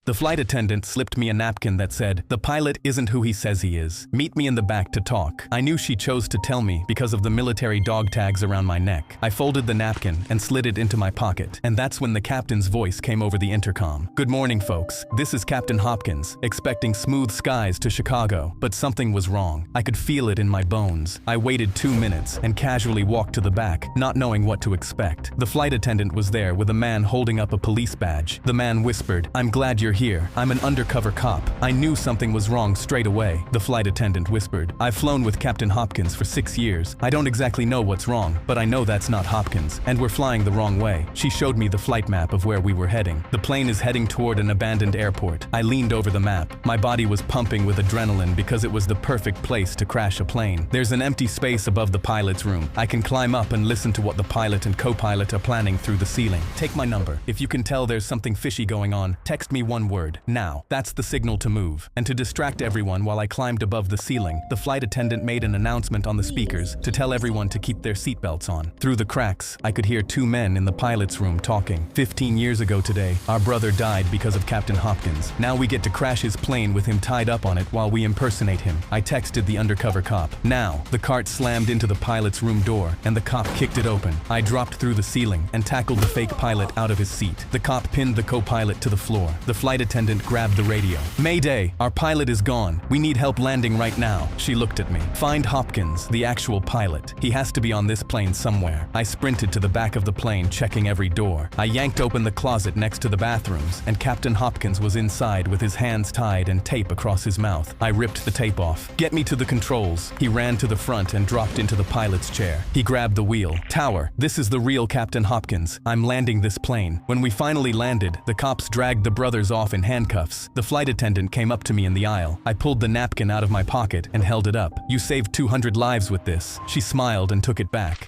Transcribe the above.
The flight attendant slipped me a napkin that said, "The pilot isn't who he says he is. Meet me in the back to talk." I knew she chose to tell me because of the military dog tags around my neck. I folded the napkin and slid it into my pocket, and that's when the captain's voice came over the intercom. "Good morning, folks. This is Captain Hopkins, expecting smooth skies to Chicago." But something was wrong. I could feel it in my bones. I waited 2 minutes and casually walked to the back, not knowing what to expect. The flight attendant was there with a man holding up a police badge. The man whispered, "I'm glad you're here. I'm an undercover cop." I knew something was wrong straight away. The flight attendant whispered, "I've flown with Captain Hopkins for 6 years. I don't exactly know what's wrong, but I know that's not Hopkins, and we're flying the wrong way." She showed me the flight map of where we were heading. The plane is heading toward an abandoned airport. I leaned over the map. My body was pumping with adrenaline because it was the perfect place to crash a plane. There's an empty space above the pilot's room. I can climb up and listen to what the pilot and co-pilot are planning through the ceiling. Take my number. If you can tell there's something fishy going on, text me one word. Now. That's the signal to move. And to distract everyone while I climbed above the ceiling, the flight attendant made an announcement on the speakers to tell everyone to keep their seatbelts on. Through the cracks, I could hear 2 men in the pilot's room talking. 15 years ago today, our brother died because of Captain Hopkins. Now we get to crash his plane with him tied up on it while we impersonate him. I texted the undercover cop. Now, the cart slammed into the pilot's room door, and the cop kicked it open. I dropped through the ceiling and tackled the fake pilot out of his seat. The cop pinned the co-pilot to the floor. The flight attendant grabbed the radio. "Mayday! Our pilot is gone. We need help landing right now." She looked at me. "Find Hopkins, the actual pilot. He has to be on this plane somewhere." I sprinted to the back of the plane, checking every door. I yanked open the closet next to the bathrooms, and Captain Hopkins was inside with his hands tied and tape across his mouth. I ripped the tape off. "Get me to the controls." He ran to the front and dropped into the pilot's chair. He grabbed the wheel. "Tower, this is the real Captain Hopkins. I'm landing this plane." When we finally landed, the cops dragged the brothers off in handcuffs. The flight attendant came up to me in the aisle. I pulled the napkin out of my pocket and held it up. "You saved 200 lives with this." She smiled and took it back.